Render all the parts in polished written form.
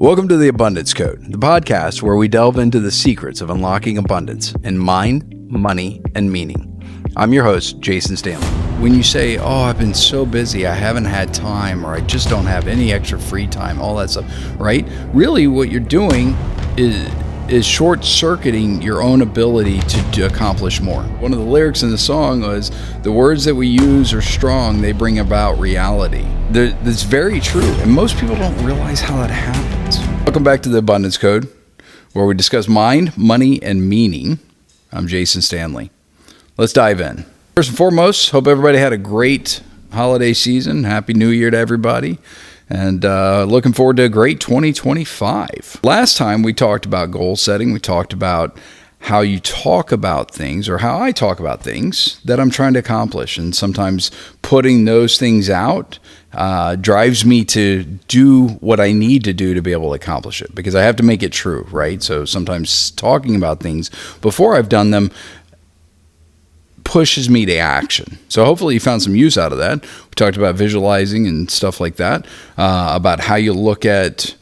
Welcome to the Abundance Code, the podcast where we delve into the secrets of unlocking abundance in mind, money, and meaning. I'm your host, Jason Stanley. When you say, oh, I've been so busy, I haven't had time, or I just don't have any extra free time, all that stuff, right? Really what you're doing is short-circuiting your own ability to accomplish more. One of the lyrics in the song was, the words that we use are strong, they bring about reality. That's very true, and most people don't realize how that happens. Welcome back to the Abundance Code, where we discuss mind, money, and meaning. I'm Jason Stanley. Let's dive in. First and foremost, hope everybody had a great holiday season. Happy New Year to everybody. And looking forward to a great 2025. Last time we talked about goal setting. We talked about how you talk about things, or how I talk about things that I'm trying to accomplish. And sometimes putting those things out drives me to do what I need to do to be able to accomplish it, because I have to make it true, right? So sometimes talking about things before I've done them pushes me to action. So hopefully you found some use out of that. We talked about visualizing and stuff like that, about how you look at,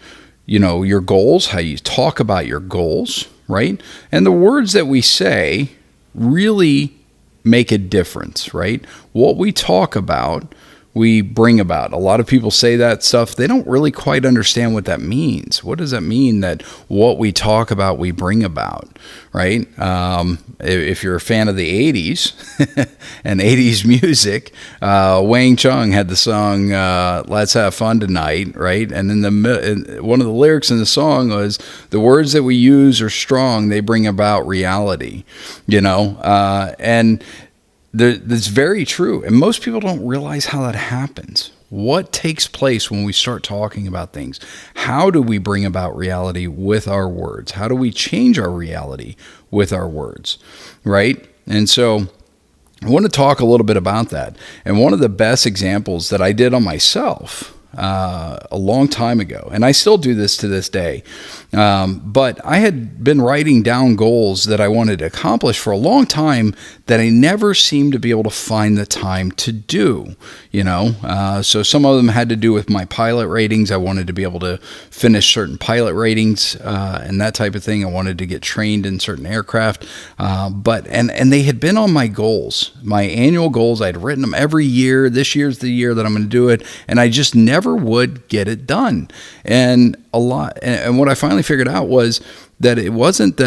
your goals, how you talk about your goals, right? And the words that we say really make a difference, right? What we talk about, we bring about. A lot of people say that stuff. They don't really quite understand what that means. What does that mean, that what we talk about, we bring about, right? If you're a fan of the 80s and 80s music, Wang Chung had the song, Let's Have Fun Tonight, right? And one of the lyrics in the song was, the words that we use are strong, they bring about reality, and that's very true. And most people don't realize how that happens. What takes place when we start talking about things? How do we bring about reality with our words? How do we change our reality with our words, right? And so I want to talk a little bit about that. And one of the best examples that I did on myself a long time ago, and I still do this to this day, but I had been writing down goals that I wanted to accomplish for a long time that I never seemed to be able to find the time to do, so some of them had to do with my pilot ratings. I wanted to be able to finish certain pilot ratings and that type of thing. I wanted to get trained in certain aircraft, but they had been on my goals, my annual goals. I'd written them every year. This year's the year that I'm going to do it, and I just never would get it done. And what I finally figured out was that it wasn't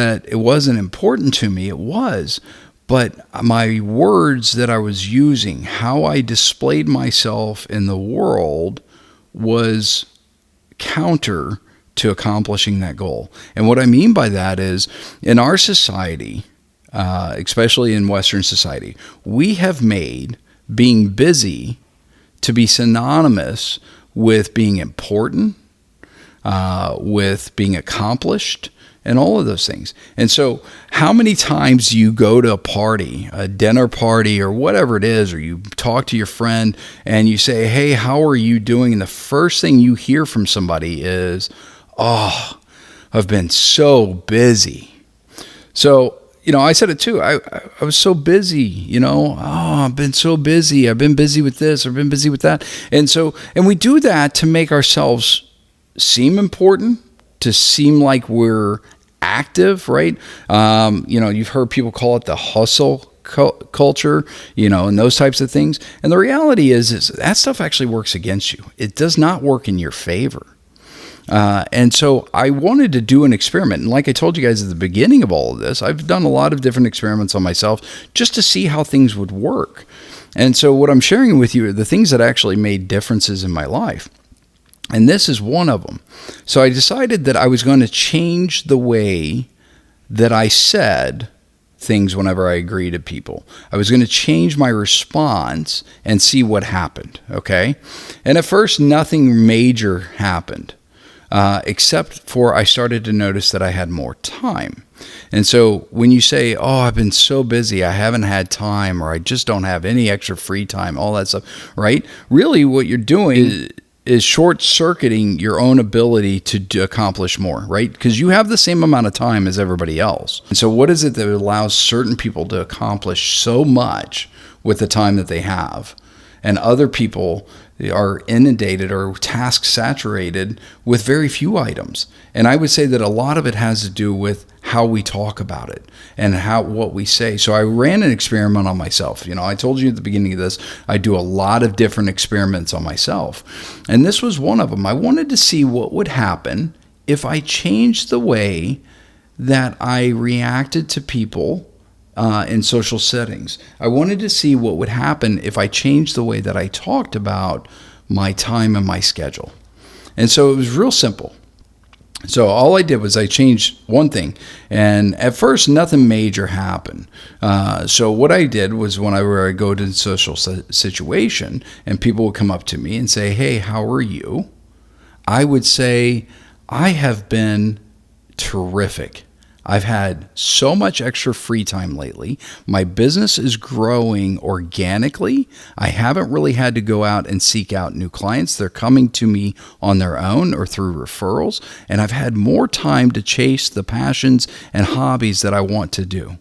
important to me. It was, but my words that I was using, how I displayed myself in the world, was counter to accomplishing that goal. And what I mean by that is, in our society, especially in Western society, we have made being busy to be synonymous with being important, with being accomplished, and all of those things. And so how many times do you go to a party, a dinner party, or whatever it is, or you talk to your friend and you say, hey, how are you doing? And the first thing you hear from somebody is, oh, I've been so busy. So, I said it too. I was so busy, I've been so busy. I've been busy with this, I've been busy with that. And we do that to make ourselves seem important, to seem like we're active, right? You've heard people call it the hustle culture, and those types of things. And the reality is that stuff actually works against you. It does not work in your favor. And so I wanted to do an experiment. And like I told you guys at the beginning of all of this, I've done a lot of different experiments on myself just to see how things would work. And so what I'm sharing with you are the things that actually made differences in my life. And this is one of them. So I decided that I was going to change the way that I said things whenever I agree to people. I was going to change my response and see what happened, okay? And at first, nothing major happened. Except for I started to notice that I had more time. And so when you say, oh, I've been so busy, I haven't had time, or I just don't have any extra free time, all that stuff, right? Really what you're doing is short-circuiting your own ability to accomplish more, right? Because you have the same amount of time as everybody else. And so what is it that allows certain people to accomplish so much with the time that they have, and other people are inundated or task saturated with very few items. And I would say that a lot of it has to do with how we talk about it and what we say. So I ran an experiment on myself. I told you at the beginning of this, I do a lot of different experiments on myself. And this was one of them. I wanted to see what would happen if I changed the way that I reacted to people in social settings. I wanted to see what would happen if I changed the way that I talked about my time and my schedule. And so it was real simple. So all I did was I changed one thing, and at first nothing major happened. So what I did was whenever I go to a social situation and people would come up to me and say, "Hey, how are you?" I would say, "I have been terrific. I've had so much extra free time lately. My business is growing organically. I haven't really had to go out and seek out new clients. They're coming to me on their own or through referrals. And I've had more time to chase the passions and hobbies that I want to do."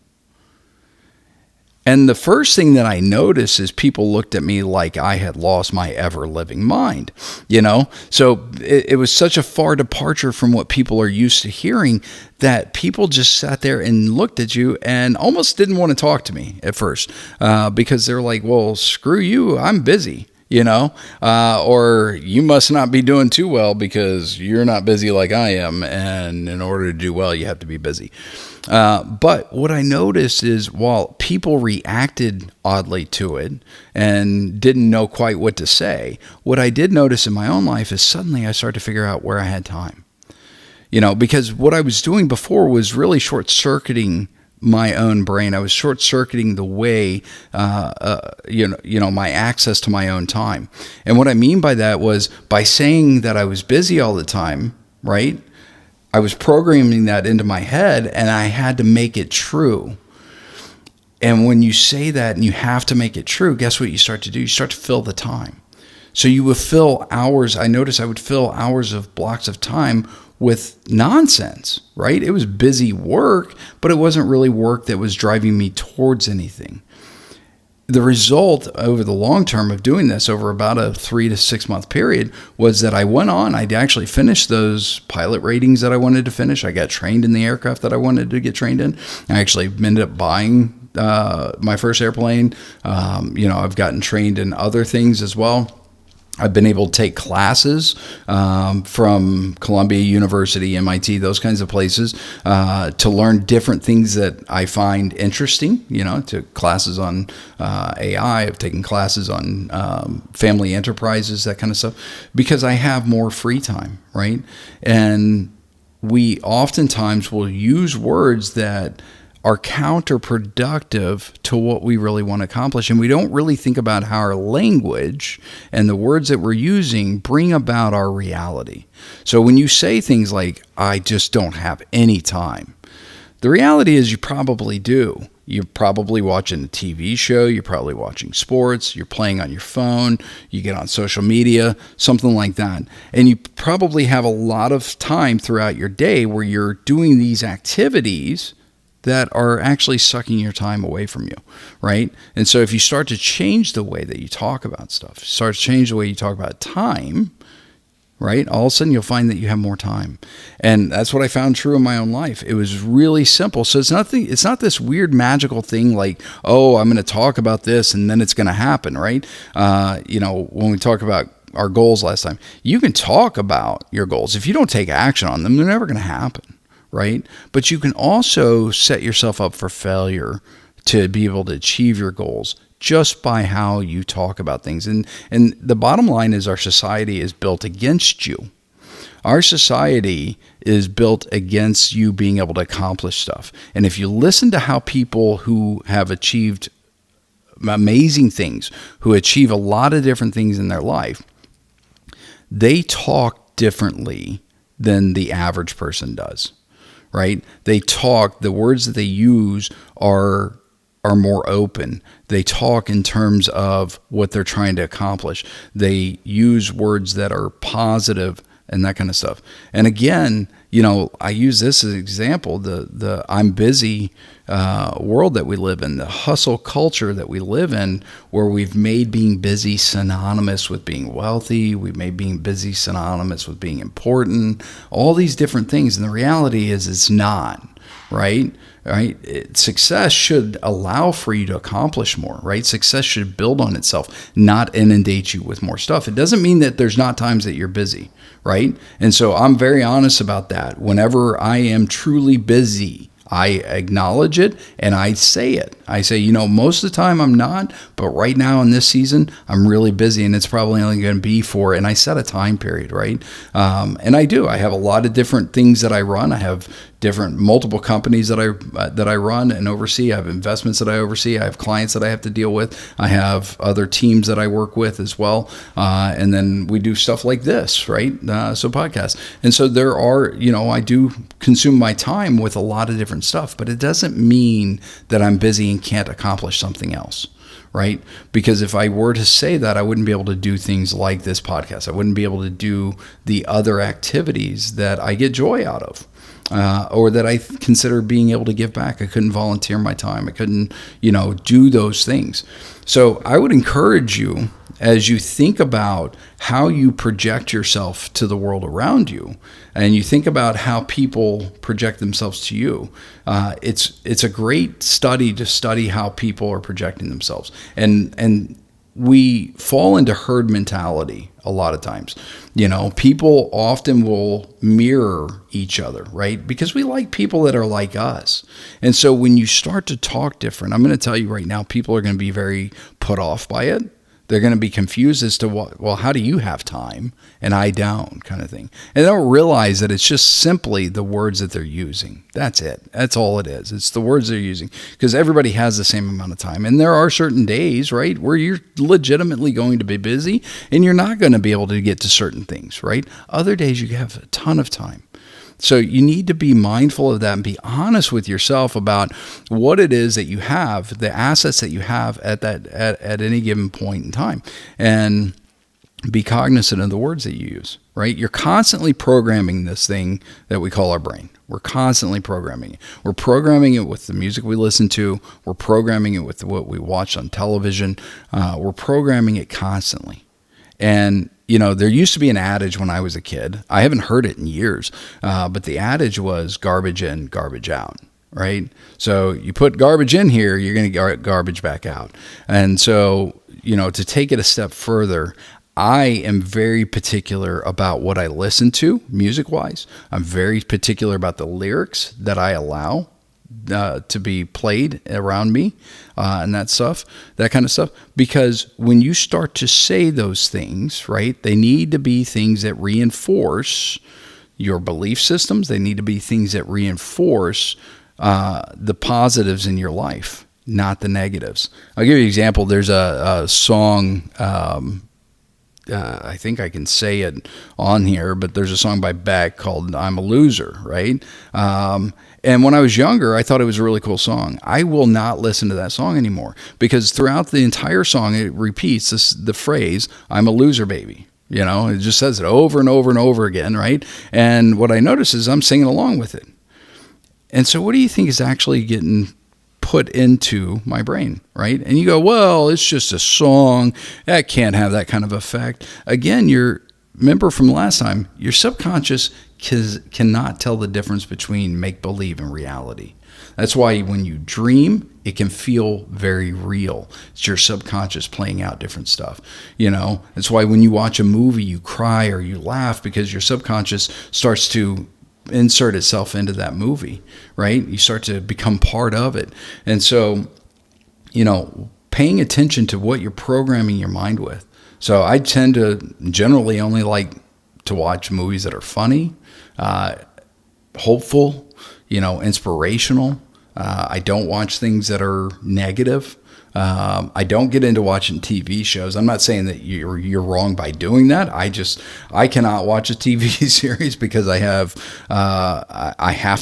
And the first thing that I noticed is people looked at me like I had lost my ever-living mind, So it was such a far departure from what people are used to hearing that people just sat there and looked at you and almost didn't want to talk to me at first because they're like, "Well, screw you, I'm busy." Or "You must not be doing too well because you're not busy like I am. And in order to do well, you have to be busy." But what I noticed is while people reacted oddly to it and didn't know quite what to say, what I did notice in my own life is suddenly I started to figure out where I had time. Because what I was doing before was really short-circuiting my own brain. I was short-circuiting the way, my access to my own time. And what I mean by that was by saying that I was busy all the time, right? I was programming that into my head, and I had to make it true. And when you say that and you have to make it true, guess what you start to do? You start to fill the time. So you would fill hours. I noticed I would fill hours of blocks of time with nonsense, right? It was busy work, but it wasn't really work that was driving me towards anything. The result over the long term of doing this over about a 3 to 6 month period was that I went on, I actually finished those pilot ratings that I wanted to finish. I got trained in the aircraft that I wanted to get trained in. I actually ended up buying my first airplane. I've gotten trained in other things as well. I've been able to take classes from Columbia University, MIT, those kinds of places to learn different things that I find interesting. Took classes on AI. I've taken classes on family enterprises, that kind of stuff, because I have more free time, right? And we oftentimes will use words that are counterproductive to what we really want to accomplish. And we don't really think about how our language and the words that we're using bring about our reality. So when you say things like, "I just don't have any time," the reality is you probably do. You're probably watching a TV show. You're probably watching sports. You're playing on your phone. You get on social media, something like that. And you probably have a lot of time throughout your day where you're doing these activities that are actually sucking your time away from you, right? And so if you start to change the way that you talk about stuff, start to change the way you talk about time, right? All of a sudden you'll find that you have more time. And that's what I found true in my own life. It was really simple. So it's not this weird magical thing like, "Oh, I'm going to talk about this and then it's going to happen," right? When we talk about our goals last time, you can talk about your goals. If you don't take action on them, they're never going to happen. Right? But you can also set yourself up for failure to be able to achieve your goals just by how you talk about things. And the bottom line is our society is built against you. Our society is built against you being able to accomplish stuff. And if you listen to how people who have achieved amazing things, who achieve a lot of different things in their life, they talk differently than the average person does. Right? The words that they use are more open. They talk in terms of what they're trying to accomplish. They use words that are positive and that kind of stuff. And again, I use this as an example, the I'm busy world that we live in, the hustle culture that we live in, where we've made being busy synonymous with being wealthy. We've made being busy synonymous with being important, all these different things. And the reality is it's not, right? Success should allow for you to accomplish more, right? Success should build on itself, not inundate you with more stuff. It doesn't mean that there's not times that you're busy, right? And so I'm very honest about that. Whenever I am truly busy, I acknowledge it and I say it. I say, most of the time I'm not, but right now in this season, I'm really busy and it's probably only going to be for, and I set a time period, right? And I do. I have a lot of different things that I run. I have multiple companies that I run and oversee. I have investments that I oversee. I have clients that I have to deal with. I have other teams that I work with as well. And then we do stuff like this, right? So podcasts. And so there are, I do consume my time with a lot of different stuff, but it doesn't mean that I'm busy and can't accomplish something else. Right? Because if I were to say that, I wouldn't be able to do things like this podcast. I wouldn't be able to do the other activities that I get joy out of. Or that I consider being able to give back. I couldn't volunteer my time. I couldn't, do those things. So I would encourage you, as you think about how you project yourself to the world around you, and you think about how people project themselves to you, it's a great study to study how people are projecting themselves. And we fall into herd mentality a lot of times. People often will mirror each other, right? Because we like people that are like us. And so when you start to talk different, I'm going to tell you right now, people are going to be very put off by it. They're going to be confused as to how do you have time and I don't, kind of thing. And they don't realize that it's just simply the words that they're using. That's it. That's all it is. It's the words they're using, because everybody has the same amount of time. And there are certain days, right, where you're legitimately going to be busy and you're not going to be able to get to certain things, right? Other days you have a ton of time. So you need to be mindful of that and be honest with yourself about what it is that you have, the assets that you have at any given point in time, and be cognizant of the words that you use, right? You're constantly programming this thing that we call our brain. We're constantly programming it. We're programming it with the music we listen to. We're programming it with what we watch on television. We're programming it constantly. And there used to be an adage when I was a kid. I haven't heard it in years, but the adage was garbage in, garbage out, right? So you put garbage in here, you're going to get garbage back out. And so, to take it a step further, I am very particular about what I listen to music-wise. I'm very particular about the lyrics that I allow to be played around me and that kind of stuff. Because when you start to say those things, right, they need to be things that reinforce your belief systems. They need to be things that reinforce the positives in your life, not the negatives. I'll give you an example. There's a song, I think I can say it on here, but there's a song by Beck called I'm a Loser, right? And when I was younger, I thought it was a really cool song. I will not listen to that song anymore, because throughout the entire song, it repeats the phrase, I'm a loser, baby. It just says it over and over and over again, right? And what I notice is I'm singing along with it. And so what do you think is actually getting put into my brain, right? And you go, well, it's just a song. That can't have that kind of effect. Again, remember from last time, your subconscious cannot tell the difference between make-believe and reality. That's why when you dream, it can feel very real. It's your subconscious playing out different stuff. That's why when you watch a movie, you cry or you laugh, because your subconscious starts to insert itself into that movie, right? You start to become part of it. And so, paying attention to what you're programming your mind with. So I tend to generally only like to watch movies that are funny, hopeful, inspirational. I don't watch things that are negative. I don't get into watching TV shows. I'm not saying that you're wrong by doing that. I cannot watch a TV series because I have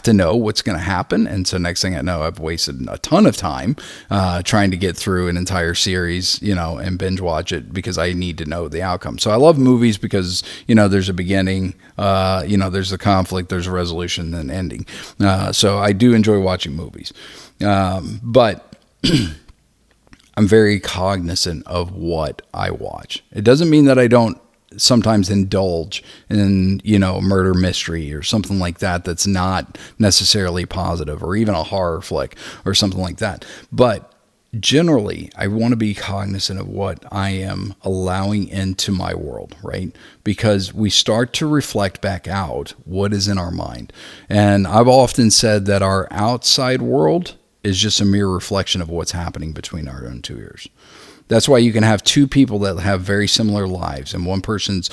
to know what's going to happen. And so next thing I know, I've wasted a ton of time trying to get through an entire series, and binge watch it because I need to know the outcome. So I love movies because, there's a beginning, there's a conflict, there's a resolution, then ending. So I do enjoy watching movies. But I'm very cognizant of what I watch. It doesn't mean that I don't sometimes indulge in, murder mystery or something like that that's not necessarily positive, or even a horror flick or something like that. But generally, I want to be cognizant of what I am allowing into my world, right? Because we start to reflect back out what is in our mind. And I've often said that our outside world is just a mere reflection of what's happening between our own two ears. That's why you can have two people that have very similar lives, and one person's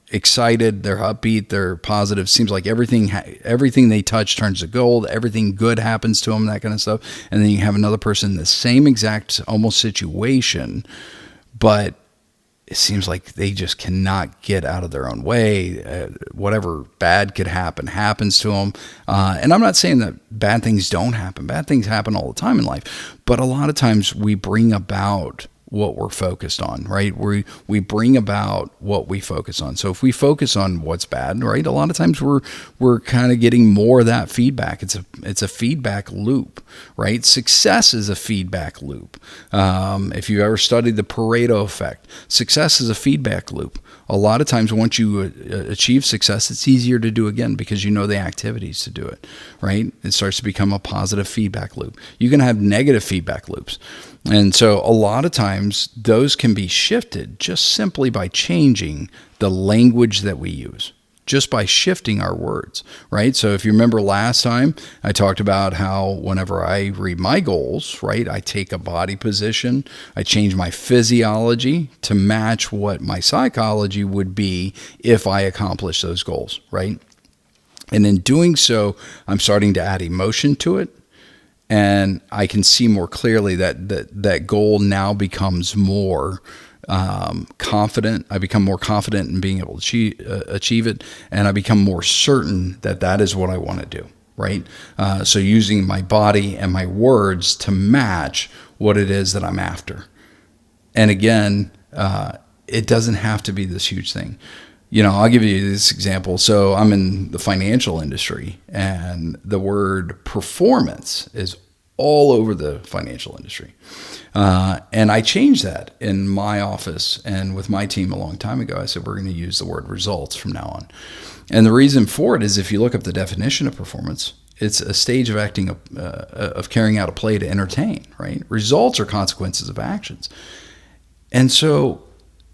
excited, they're upbeat, they're positive. Seems like everything they touch turns to gold. Everything good happens to them, that kind of stuff. And then you have another person in the same exact almost situation, but it seems like they just cannot get out of their own way. Whatever bad could happen happens to them. And I'm not saying that bad things don't happen. Bad things happen all the time in life. But a lot of times we bring about what we're focused on, right? We bring about what we focus on. So if we focus on what's bad, right, a lot of times we're kind of getting more of that feedback. It's a feedback loop, right? Success is a feedback loop. If you ever studied the Pareto effect, success is a feedback loop. A lot of times once you achieve success, it's easier to do again because you know the activities to do it, right? It starts to become a positive feedback loop. You can have negative feedback loops. And so a lot of times those can be shifted just simply by changing the language that we use, just by shifting our words, right? So if you remember last time, I talked about how whenever I read my goals, right, I take a body position, I change my physiology to match what my psychology would be if I accomplish those goals, right? And in doing so, I'm starting to add emotion to it. And I can see more clearly that goal now becomes more confident. I become more confident in being able to achieve it. And I become more certain that is what I want to do, right? So using my body and my words to match what it is that I'm after. And again, it doesn't have to be this huge thing. I'll give you this example. So I'm in the financial industry, and the word performance is all over the financial industry. And I changed that in my office and with my team a long time ago. I said, we're going to use the word results from now on. And the reason for it is if you look up the definition of performance, it's a stage of acting, of carrying out a play to entertain, right? Results are consequences of actions. And so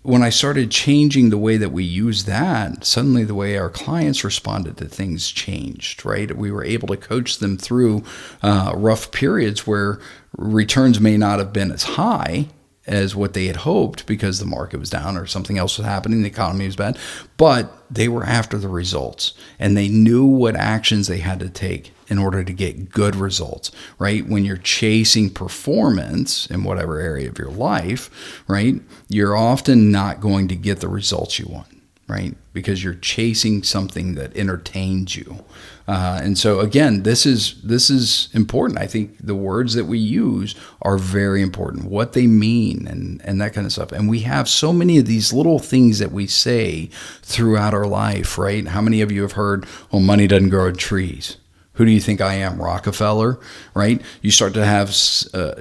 when I started changing the way that we use that, suddenly the way our clients responded to things changed, right? We were able to coach them through rough periods where returns may not have been as high as what they had hoped because the market was down or something else was happening, the economy was bad, but they were after the results and they knew what actions they had to take in order to get good results, right? When you're chasing performance in whatever area of your life, right, you're often not going to get the results you want, right? Because you're chasing something that entertains you. And so again, this is important. I think the words that we use are very important, what they mean and that kind of stuff. And we have so many of these little things that we say throughout our life, right? How many of you have heard, "Oh, money doesn't grow on trees"? Who do you think I am, Rockefeller, right? You start to have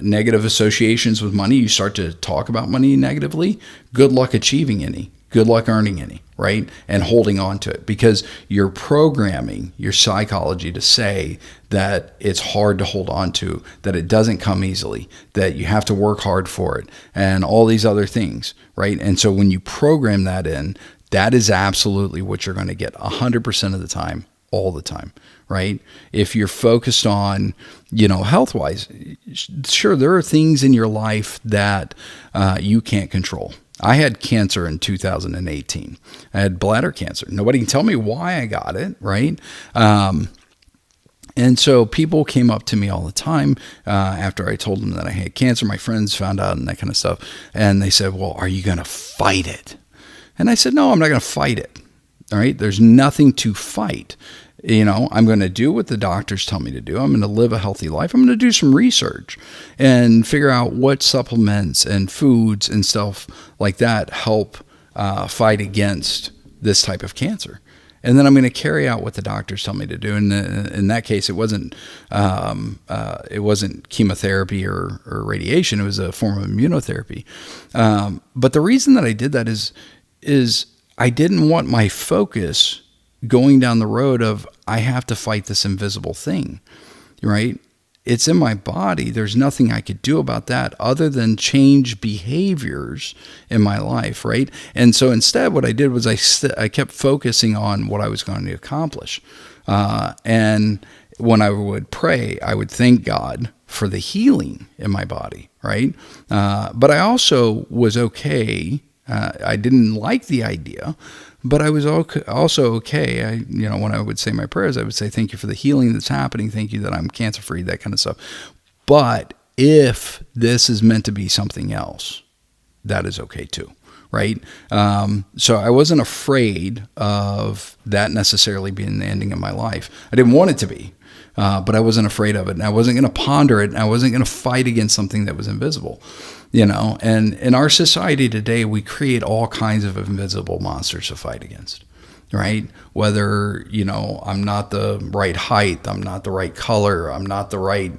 negative associations with money. You start to talk about money negatively. Good luck achieving any. Good luck earning any, right? And holding on to it because you're programming your psychology to say that it's hard to hold on to, that it doesn't come easily, that you have to work hard for it, and all these other things, right? And so when you program that in, that is absolutely what you're going to get 100% of the time, all the time, right? If you're focused on, health-wise, sure, there are things in your life that you can't control. I had cancer in 2018. I had bladder cancer. Nobody can tell me why I got it, right? And so people came up to me all the time after I told them that I had cancer. My friends found out and that kind of stuff. And they said, well, are you going to fight it? And I said, no, I'm not going to fight it. All right. There's nothing to fight. I'm going to do what the doctors tell me to do. I'm going to live a healthy life. I'm going to do some research and figure out what supplements and foods and stuff like that help fight against this type of cancer. And then I'm going to carry out what the doctors tell me to do. And in that case, it wasn't chemotherapy or radiation. It was a form of immunotherapy. But the reason that I did that is I didn't want my focus going down the road of I have to fight this invisible thing, right? It's in my body. There's nothing I could do about that other than change behaviors in my life, right? And so instead, what I did was I kept focusing on what I was going to accomplish. And when I would pray, I would thank God for the healing in my body, right? But I also was okay. I didn't like the idea, but I was also okay. When I would say my prayers, I would say, thank you for the healing that's happening. Thank you that I'm cancer free, that kind of stuff. But if this is meant to be something else, that is okay too. Right. So I wasn't afraid of that necessarily being the ending of my life. I didn't want it to be, but I wasn't afraid of it. And I wasn't going to ponder it. And I wasn't going to fight against something that was invisible. And in our society today, we create all kinds of invisible monsters to fight against, right? Whether, I'm not the right height, I'm not the right color, I'm not the right,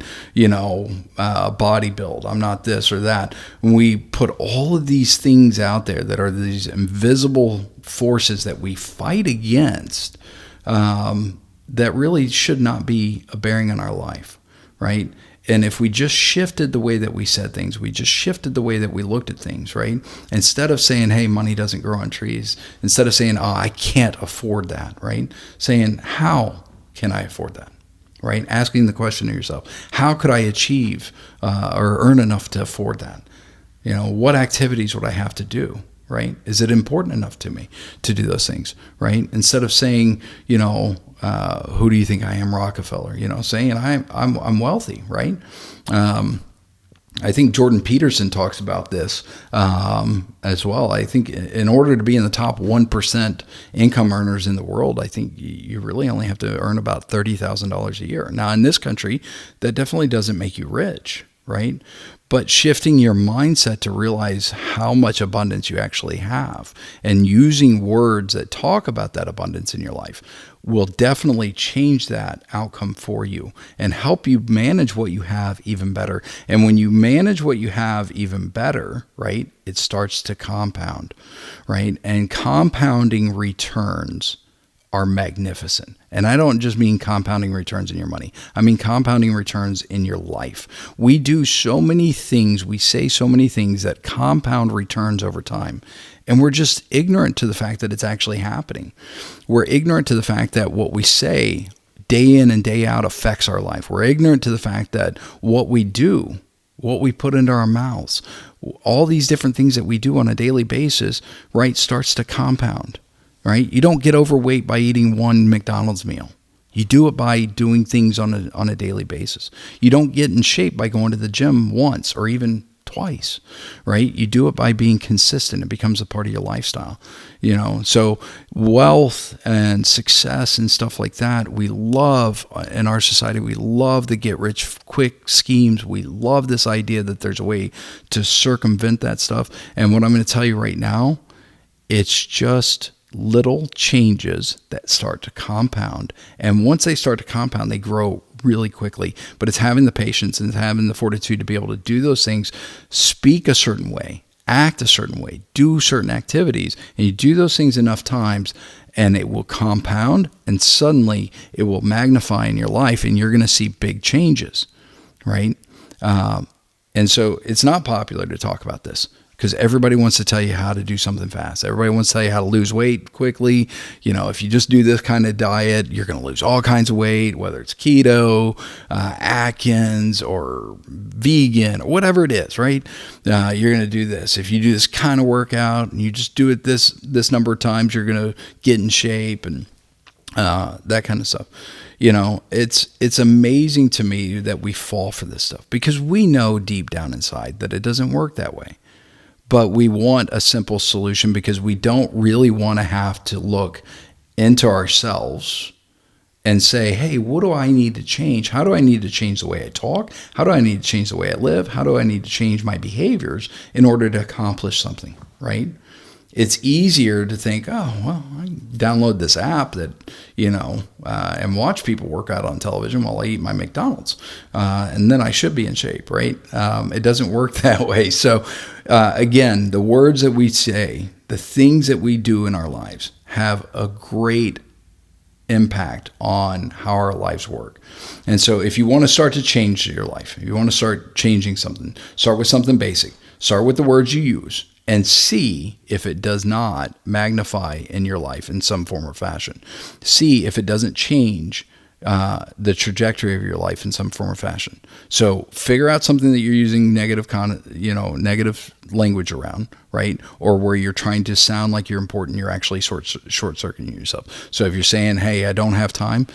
body build, I'm not this or that. When we put all of these things out there that are these invisible forces that we fight against, that really should not be a bearing on our life, right? And if we just shifted the way that we said things, we just shifted the way that we looked at things, right? Instead of saying, hey, money doesn't grow on trees, instead of saying, oh, I can't afford that, right? Saying, how can I afford that, right? Asking the question to yourself, how could I achieve or earn enough to afford that? What activities would I have to do? Right? Is it important enough to me to do those things? Right? Instead of saying, who do you think I am, Rockefeller? Saying I'm wealthy. Right? I think Jordan Peterson talks about this as well. I think in order to be in the top 1% income earners in the world, I think you really only have to earn about $30,000 a year. Now, in this country, that definitely doesn't make you rich. Right? But shifting your mindset to realize how much abundance you actually have and using words that talk about that abundance in your life will definitely change that outcome for you and help you manage what you have even better. And when you manage what you have even better, right, it starts to compound, right? And compounding returns are magnificent. And I don't just mean compounding returns in your money. I mean compounding returns in your life. We do so many things, we say so many things that compound returns over time. And we're just ignorant to the fact that it's actually happening. We're ignorant to the fact that what we say day in and day out affects our life. We're ignorant to the fact that what we do, what we put into our mouths, all these different things that we do on a daily basis, right, starts to compound. Right? You don't get overweight by eating one McDonald's meal. You do it by doing things on a daily basis. You don't get in shape by going to the gym once or even twice, right? You do it by being consistent. It becomes a part of your lifestyle, So wealth and success and stuff like that, we love in our society. We love the get rich quick schemes. We love this idea that there's a way to circumvent that stuff. And what I'm going to tell you right now, it's just little changes that start to compound. And once they start to compound, they grow really quickly. But it's having the patience and having the fortitude to be able to do those things, speak a certain way, act a certain way, do certain activities. And you do those things enough times and it will compound and suddenly it will magnify in your life and you're going to see big changes, right? And so it's not popular to talk about this, because everybody wants to tell you how to do something fast. Everybody wants to tell you how to lose weight quickly. If you just do this kind of diet, you're going to lose all kinds of weight, whether it's keto, Atkins, or vegan, or whatever it is, right? You're going to do this. If you do this kind of workout and you just do it this number of times, you're going to get in shape. And that kind of stuff. It's amazing to me that we fall for this stuff because we know deep down inside that it doesn't work that way. But we want a simple solution because we don't really want to have to look into ourselves and say, hey, what do I need to change? How do I need to change the way I talk? How do I need to change the way I live? How do I need to change my behaviors in order to accomplish something, right? It's easier to think, oh, well, I download this app that, and watch people work out on television while I eat my McDonald's. And then I should be in shape, right? It doesn't work that way. So again, the words that we say, the things that we do in our lives have a great impact on how our lives work. And so if you want to start to change your life, if you want to start changing something, start with something basic. Start with the words you use and see if it does not magnify in your life in some form or fashion. See if it doesn't change the trajectory of your life in some form or fashion. So figure out something that you're using negative language around, right? Or where you're trying to sound like you're important, you're actually short-circuiting yourself. So if you're saying, hey, I don't have time,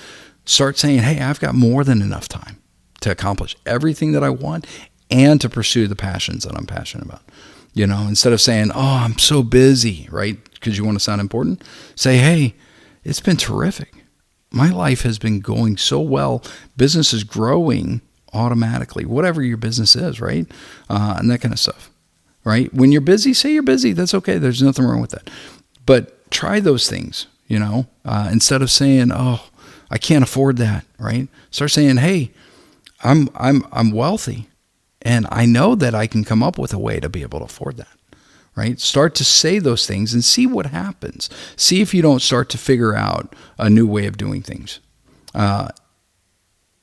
start saying, hey, I've got more than enough time to accomplish everything that I want and to pursue the passions that I'm passionate about. Instead of saying, oh, I'm so busy, right? Because you want to sound important, say, hey, it's been terrific. My life has been going so well. Business is growing automatically, whatever your business is, right? And that kind of stuff, right? When you're busy, say you're busy. That's okay. There's nothing wrong with that. But try those things, instead of saying, oh, I can't afford that, right? Start saying, hey, I'm wealthy. And I know that I can come up with a way to be able to afford that, right? Start to say those things and see what happens. See if you don't start to figure out a new way of doing things.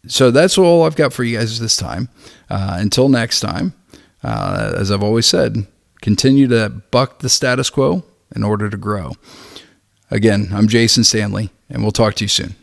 So that's all I've got for you guys this time. Until next time, as I've always said, continue to buck the status quo in order to grow. Again, I'm Jason Stanley, and we'll talk to you soon.